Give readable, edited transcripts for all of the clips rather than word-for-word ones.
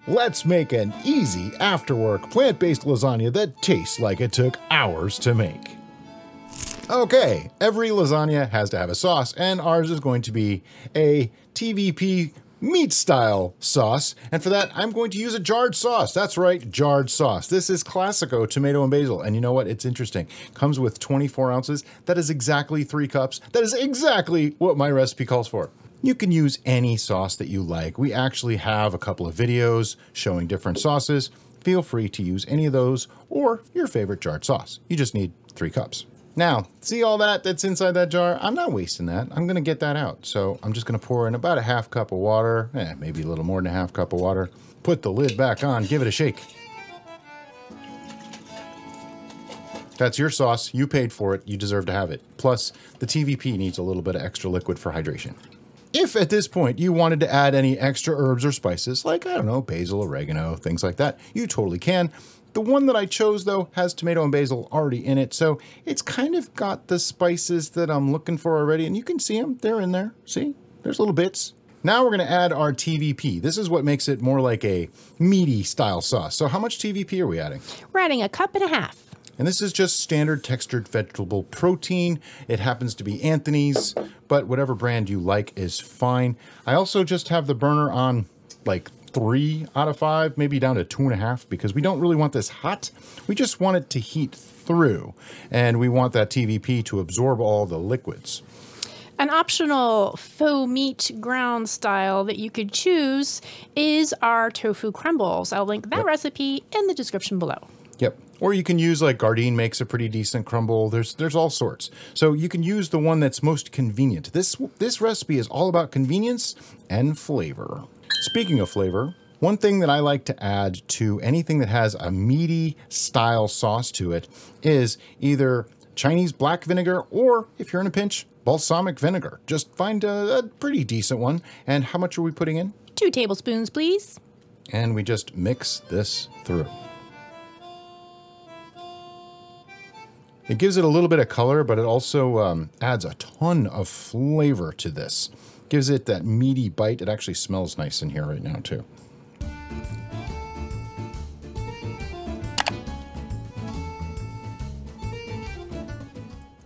Let's make an easy afterwork plant-based lasagna that tastes like it took hours to make. Okay, every lasagna has to have a sauce, and ours is going to be a TVP meat-style sauce, and for that, I'm going to use a jarred sauce. That's right, jarred sauce. This is Classico tomato and basil, and you know what? It's interesting. Comes with 24 ounces. That is exactly 3 cups. That is exactly what my recipe calls for. You can use any sauce that you like. We actually have a couple of videos showing different sauces. Feel free to use any of those or your favorite jarred sauce. You just need 3 cups. Now, see all that's inside that jar? I'm not wasting that. I'm gonna get that out. So I'm just gonna pour in about a half cup of water, maybe a little more than a half cup of water. Put the lid back on, give it a shake. That's your sauce, you paid for it, you deserve to have it. Plus, the TVP needs a little bit of extra liquid for hydration. If at this point you wanted to add any extra herbs or spices, like, I don't know, basil, oregano, things like that, you totally can. The one that I chose, though, has tomato and basil already in it, so it's kind of got the spices that I'm looking for already, and you can see them. They're in there. See? There's little bits. Now we're going to add our TVP. This is what makes it more like a meaty style sauce. So how much TVP are we adding? We're adding 1.5 cups. And this is just standard textured vegetable protein. It happens to be Anthony's, but whatever brand you like is fine. I also just have the burner on like 3 out of 5, maybe down to 2.5, because we don't really want this hot. We just want it to heat through, and we want that TVP to absorb all the liquids. An optional faux meat ground style that you could choose is our tofu crumbles. I'll link that recipe in the description below. Yep. Or you can use, like, Gardein makes a pretty decent crumble. There's all sorts. So you can use the one that's most convenient. This recipe is all about convenience and flavor. Speaking of flavor, one thing that I like to add to anything that has a meaty style sauce to it is either Chinese black vinegar or, if you're in a pinch, balsamic vinegar. Just find a pretty decent one. And how much are we putting in? 2 tablespoons, please. And we just mix this through. It gives it a little bit of color, but it also adds a ton of flavor to this. Gives it that meaty bite. It actually smells nice in here right now, too.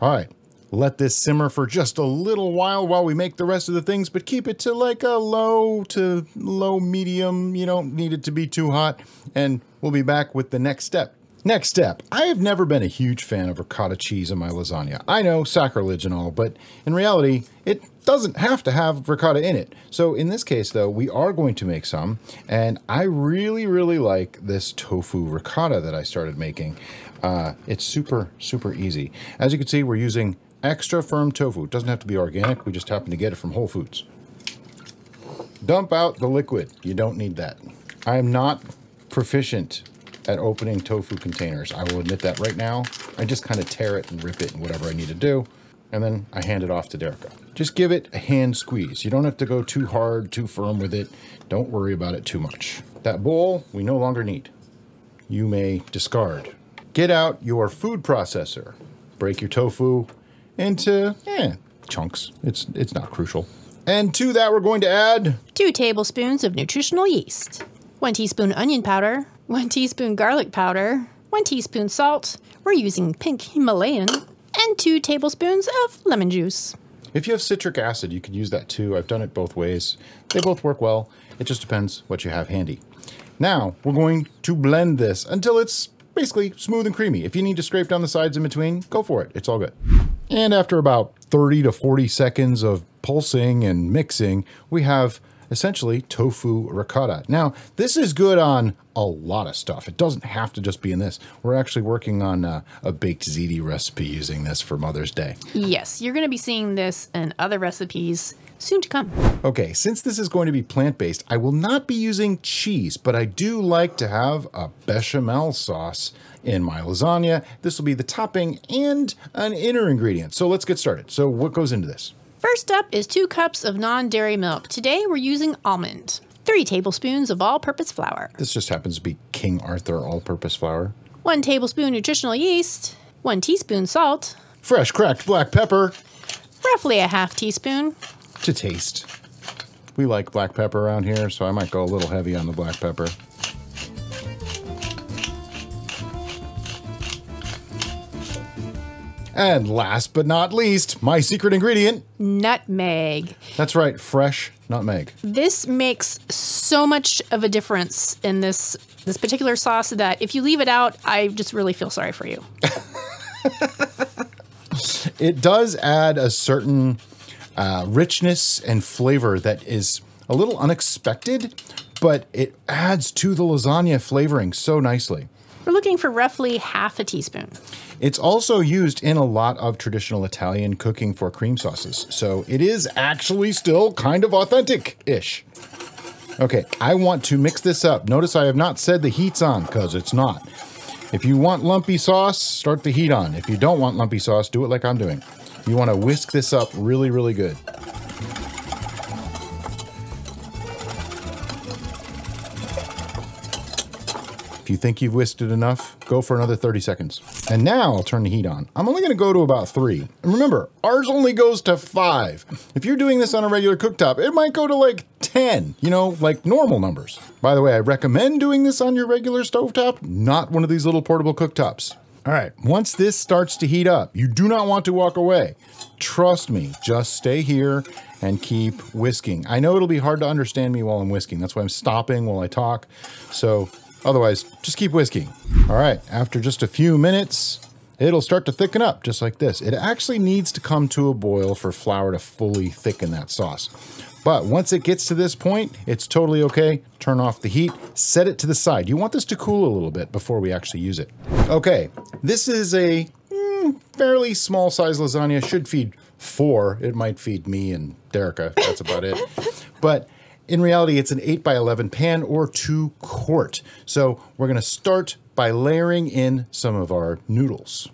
All right, let this simmer for just a little while we make the rest of the things, but keep it to like a low to low medium. You don't need it to be too hot, and we'll be back with the next step. Next step, I have never been a huge fan of ricotta cheese in my lasagna. I know, sacrilege and all, but in reality, it doesn't have to have ricotta in it. So in this case, though, we are going to make some, and I really, really like this tofu ricotta that I started making. It's super, super easy. As you can see, we're using extra firm tofu. It doesn't have to be organic. We just happen to get it from Whole Foods. Dump out the liquid. You don't need that. I am not proficient at opening tofu containers. I will admit that right now. I just kind of tear it and rip it and whatever I need to do. And then I hand it off to Derica. Just give it a hand squeeze. You don't have to go too hard, too firm with it. Don't worry about it too much. That bowl we no longer need. You may discard. Get out your food processor. Break your tofu into chunks. It's not crucial. And to that we're going to add 2 tablespoons of nutritional yeast, 1 teaspoon onion powder, 1 teaspoon garlic powder, 1 teaspoon salt, we're using pink Himalayan, and 2 tablespoons of lemon juice. If you have citric acid, you could use that too. I've done it both ways. They both work well. It just depends what you have handy. Now, we're going to blend this until it's basically smooth and creamy. If you need to scrape down the sides in between, go for it. It's all good. And after about 30 to 40 seconds of pulsing and mixing, we have essentially tofu ricotta. Now, this is good on a lot of stuff. It doesn't have to just be in this. We're actually working on a baked ziti recipe using this for Mother's Day. Yes, you're going to be seeing this in other recipes soon to come. Okay, since this is going to be plant-based, I will not be using cheese, but I do like to have a bechamel sauce in my lasagna. This will be the topping and an inner ingredient. So let's get started. So what goes into this? First up is 2 cups of non-dairy milk. Today we're using almond. 3 tablespoons of all-purpose flour. This just happens to be King Arthur all-purpose flour. 1 tablespoon nutritional yeast. 1 teaspoon salt. Fresh cracked black pepper. Roughly a half teaspoon. To taste. We like black pepper around here, so I might go a little heavy on the black pepper. And last but not least, my secret ingredient. Nutmeg. That's right, fresh nutmeg. This makes so much of a difference in this particular sauce that if you leave it out, I just really feel sorry for you. It does add a certain richness and flavor that is a little unexpected, but it adds to the lasagna flavoring so nicely. We're looking for roughly half a teaspoon. It's also used in a lot of traditional Italian cooking for cream sauces, so it is actually still kind of authentic-ish. Okay, I want to mix this up. Notice I have not said the heat's on, because it's not. If you want lumpy sauce, start the heat on. If you don't want lumpy sauce, do it like I'm doing. You want to whisk this up really, really good. If you think you've whisked it enough, go for another 30 seconds. And now I'll turn the heat on. I'm only gonna go to about 3. And remember, ours only goes to 5. If you're doing this on a regular cooktop, it might go to like 10, you know, like normal numbers. By the way, I recommend doing this on your regular stovetop, not one of these little portable cooktops. All right, once this starts to heat up, you do not want to walk away. Trust me, just stay here and keep whisking. I know it'll be hard to understand me while I'm whisking. That's why I'm stopping while I talk. So otherwise, just keep whisking. All right, after just a few minutes, it'll start to thicken up just like this. It actually needs to come to a boil for flour to fully thicken that sauce. But once it gets to this point, it's totally okay. Turn off the heat, set it to the side. You want this to cool a little bit before we actually use it. Okay, this is a fairly small size lasagna. Should feed 4. It might feed me and Derica. That's about it. But in reality, it's an 8 by 11 pan or 2 quart. So we're gonna start by layering in some of our noodles.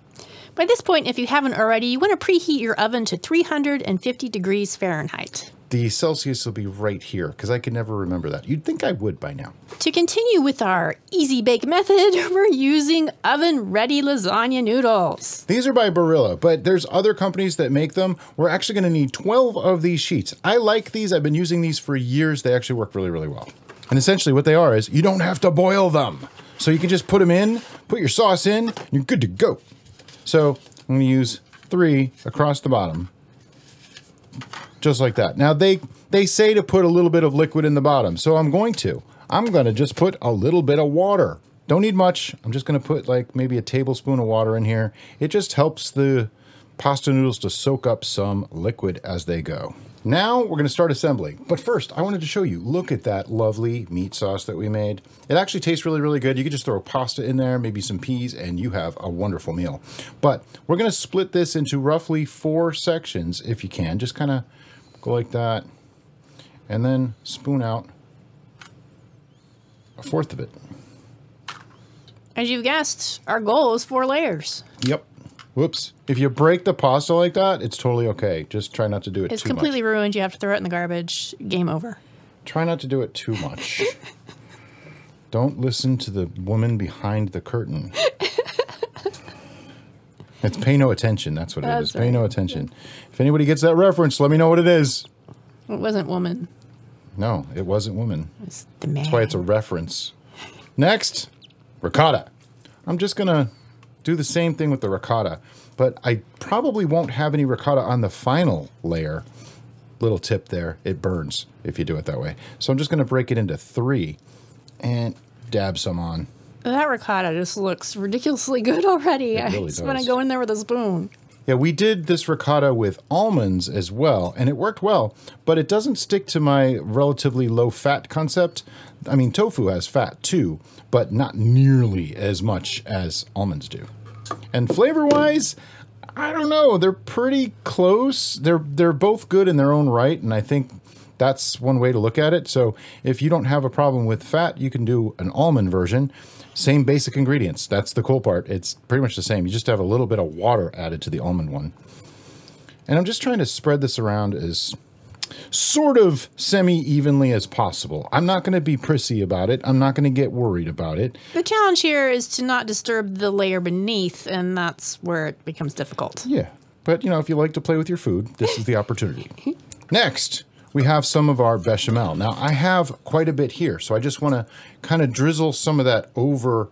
By this point, if you haven't already, you want to preheat your oven to 350 degrees Fahrenheit. The Celsius will be right here, because I can never remember that. You'd think I would by now. To continue with our easy bake method, we're using oven-ready lasagna noodles. These are by Barilla, but there's other companies that make them. We're actually going to need 12 of these sheets. I like these. I've been using these for years. They actually work really, really well. And essentially what they are is you don't have to boil them. So you can just put them in, put your sauce in, and you're good to go. So I'm going to use 3 across the bottom. Just like that. Now they say to put a little bit of liquid in the bottom, so I'm going to just put a little bit of water. Don't need much. I'm just going to put like maybe a tablespoon of water in here. It just helps the pasta noodles to soak up some liquid as they go. Now we're going to start assembling. But first, I wanted to show you, look at that lovely meat sauce that we made. It actually tastes really, really good. You could just throw pasta in there, maybe some peas, and you have a wonderful meal. But we're going to split this into roughly 4 sections if you can. Just kind of go like that, and then spoon out 1/4 of it. As you've guessed, our goal is 4 layers. Yep. Whoops. If you break the pasta like that, it's totally okay. Just try not to do it too much. It's completely ruined. You have to throw it in the garbage. Game over. Try not to do it too much. Don't listen to the woman behind the curtain. It's pay no attention. That's what it is. Pay no attention. If anybody gets that reference, let me know what it is. It wasn't woman. No, it wasn't woman. It's the man. That's why it's a reference. Next, ricotta. I'm just going to do the same thing with the ricotta, but I probably won't have any ricotta on the final layer. Little tip there, it burns if you do it that way. So I'm just going to break it into 3 and dab some on. That ricotta just looks ridiculously good already. It really I just want to does. go in there with a spoon. Yeah, we did this ricotta with almonds as well, and it worked well, but it doesn't stick to my relatively low-fat concept. I mean, tofu has fat too, but not nearly as much as almonds do. And flavor-wise, I don't know. They're pretty close. They're both good in their own right, and I think that's one way to look at it. So if you don't have a problem with fat, you can do an almond version. Same basic ingredients. That's the cool part. It's pretty much the same. You just have a little bit of water added to the almond one. And I'm just trying to spread this around as sort of semi-evenly as possible. I'm not going to be prissy about it. I'm not going to get worried about it. The challenge here is to not disturb the layer beneath, and that's where it becomes difficult. Yeah. But, you know, if you like to play with your food, this is the opportunity. Next, we have some of our bechamel. Now, I have quite a bit here, so I just want to kind of drizzle some of that over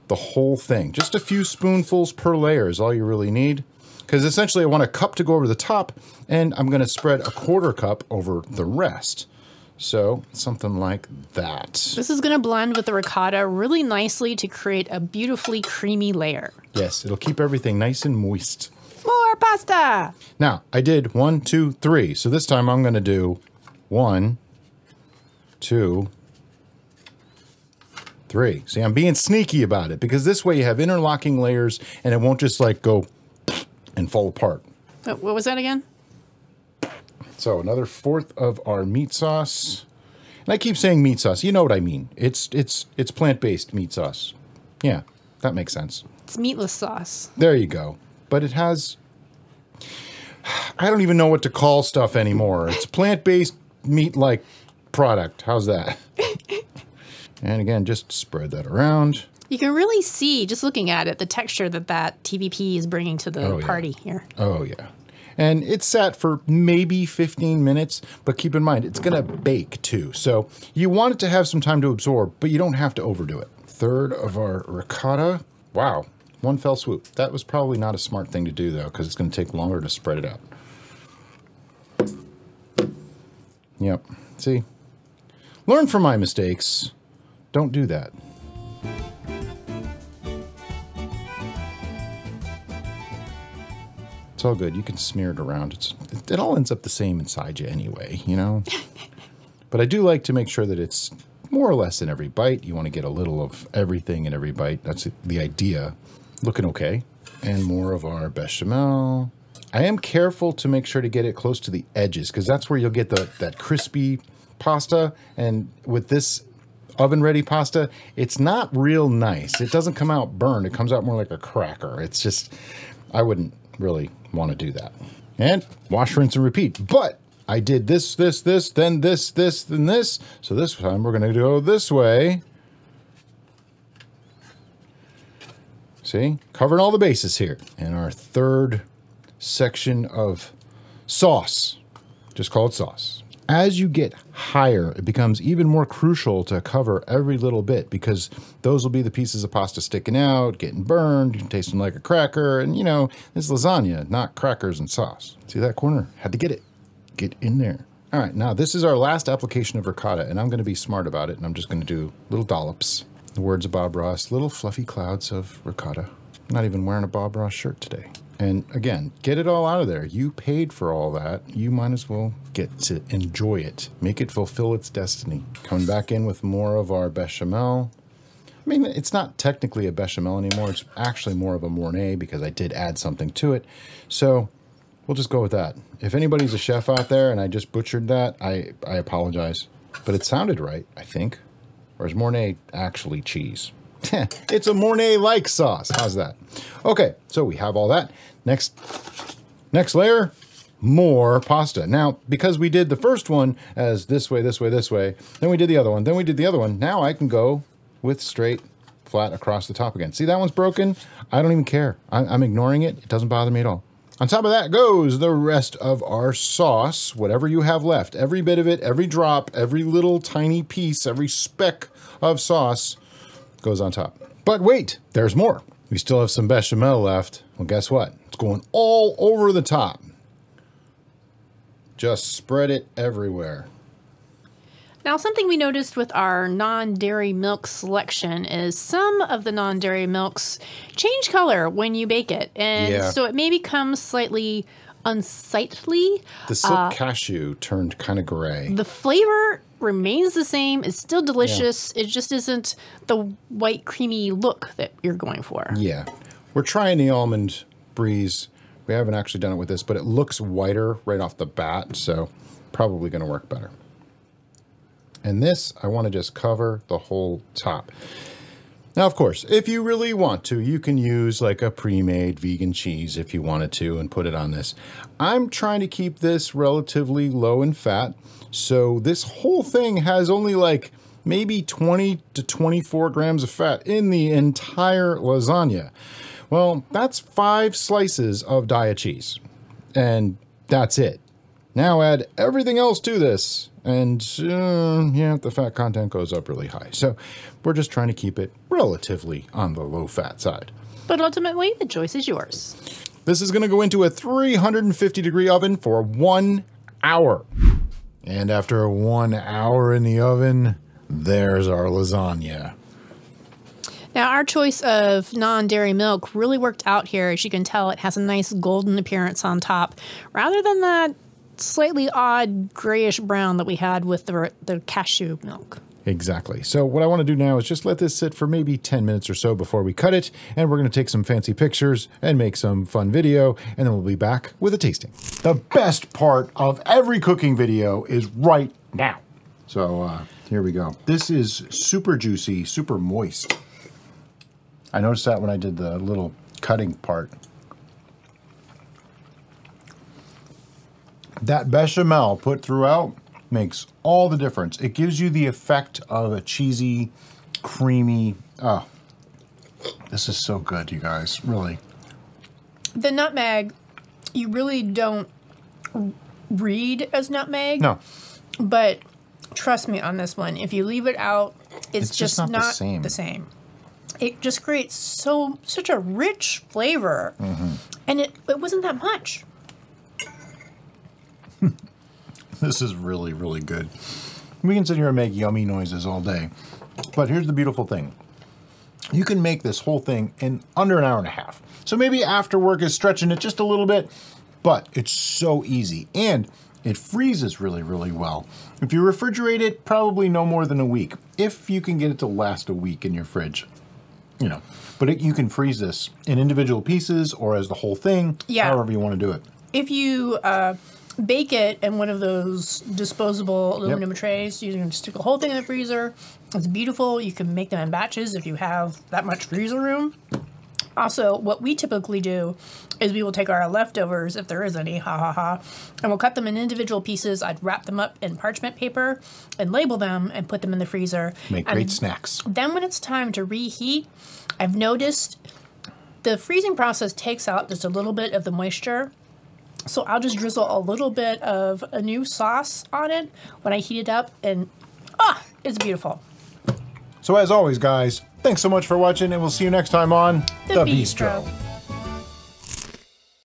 the whole thing. Just a few spoonfuls per layer is all you really need. Because essentially I want a cup to go over the top, and I'm going to spread a 1/4 cup over the rest. So something like that. This is going to blend with the ricotta really nicely to create a beautifully creamy layer. Yes, it'll keep everything nice and moist. More pasta! Now, I did 1, 2, 3. So this time I'm going to do 1, 2, 3. See, I'm being sneaky about it because this way you have interlocking layers and it won't just like go and fall apart. What was that again? So another 1/4 of our meat sauce. And I keep saying meat sauce. You know what I mean. It's plant-based meat sauce. Yeah, that makes sense. It's meatless sauce. There you go. But it has... I don't even know what to call stuff anymore. It's plant-based meat-like product. How's that? And again, just spread that around. You can really see, just looking at it, the texture that TVP is bringing to the party here. Oh, yeah. And it's sat for maybe 15 minutes, but keep in mind, it's going to bake too. So you want it to have some time to absorb, but you don't have to overdo it. 1/3 of our ricotta. Wow, one fell swoop. That was probably not a smart thing to do, though, because it's going to take longer to spread it out. Yep, see? Learn from my mistakes. Don't do that. It's all good. You can smear it around. It all ends up the same inside you anyway, you know? But I do like to make sure that it's more or less in every bite. You want to get a little of everything in every bite. That's the idea. Looking okay. And more of our bechamel. I am careful to make sure to get it close to the edges because that's where you'll get that crispy pasta. And with this oven-ready pasta, it's not real nice. It doesn't come out burned. It comes out more like a cracker. It's just, I wouldn't really want to do that. And wash, rinse, and repeat. But I did this, then this, then this. So this time we're going to go this way. See? Covering all the bases here. And our 3rd section of sauce. Just call it sauce. As you get higher, it becomes even more crucial to cover every little bit because those will be the pieces of pasta sticking out, getting burned, tasting like a cracker, and you know, it's lasagna, not crackers and sauce. See that corner? Had to get it. Get in there. All right, now this is our last application of ricotta, and I'm going to be smart about it, and I'm just going to do little dollops. The words of Bob Ross, little fluffy clouds of ricotta. I'm not even wearing a Bob Ross shirt today. And again, get it all out of there. You paid for all that. You might as well get to enjoy it. Make it fulfill its destiny. Coming back in with more of our bechamel. I mean, it's not technically a bechamel anymore. It's actually more of a Mornay because I did add something to it. So we'll just go with that. If anybody's a chef out there and I just butchered that, I apologize. But it sounded right, I think. Or is Mornay actually cheese? It's a Mornay-like sauce. How's that? Okay, so we have all that. Next layer, more pasta. Now, because we did the first one as this way, this way, this way, then we did the other one, then we did the other one. Now I can go with straight, flat across the top again. See, that one's broken? I don't even care. I'm ignoring it. It doesn't bother me at all. On top of that goes the rest of our sauce, whatever you have left. Every bit of it, every drop, every little tiny piece, every speck of sauce goes on top. But wait, there's more. We still have some bechamel left. Well, guess what? It's going all over the top. Just spread it everywhere. Now, something we noticed with our non-dairy milk selection is some of the non-dairy milks change color when you bake it. And so it may become slightly unsightly. The silk cashew turned kind of gray. The flavor remains the same. It's still delicious. It just isn't the white, creamy look that you're going for. Yeah. We're trying the almond breeze. We haven't actually done it with this, but it looks whiter right off the bat, so probably going to work better. And this, I want to just cover the whole top. Now, of course, if you really want to, you can use like a pre-made vegan cheese if you wanted to and put it on this. I'm trying to keep this relatively low in fat, so this whole thing has only like maybe 20 to 24 grams of fat in the entire lasagna. Well, that's 5 slices of Daiya cheese, and that's it. Now add everything else to this. And yeah, the fat content goes up really high. So we're just trying to keep it relatively on the low fat side. But ultimately, the choice is yours. This is going to go into a 350-degree oven for 1 hour. And after 1 hour in the oven, there's our lasagna. Now, our choice of non-dairy milk really worked out here. As you can tell, it has a nice golden appearance on top, rather than that slightly odd grayish brown that we had with the cashew milk. Exactly. So what I want to do now is just let this sit for maybe 10 minutes or so before we cut it, and we're going to take some fancy pictures and make some fun video, and then we'll be back with a tasting. The best part of every cooking video is right now. So here we go. This is super juicy, super moist. I noticed that when I did the little cutting part. That bechamel put throughout makes all the difference. It gives you the effect of a cheesy, creamy, oh, this is so good, you guys, really. The nutmeg, you really don't read as nutmeg. No. But trust me on this one, if you leave it out, it's just not the same. It just creates such a rich flavor. Mm-hmm. And it wasn't that much. This is really, really good. We can sit here and make yummy noises all day. But here's the beautiful thing. You can make this whole thing in under an hour and a half. So maybe after work is stretching it just a little bit, but it's so easy. And it freezes really, really well. If you refrigerate it, probably no more than a week. If you can get it to last a week in your fridge. You know, but you can freeze this in individual pieces or as the whole thing, however you want to do it. If you bake it in one of those disposable aluminum trays, you can stick the whole thing in the freezer. It's beautiful. You can make them in batches if you have that much freezer room. Also, what we typically do is we will take our leftovers, if there is any, and we'll cut them in individual pieces. I'd wrap them up in parchment paper and label them and put them in the freezer. Make great snacks. Then when it's time to reheat, I've noticed the freezing process takes out just a little bit of the moisture. So I'll just drizzle a little bit of a new sauce on it when I heat it up, and it's beautiful. So as always, guys, thanks so much for watching, and we'll see you next time on The Bistro.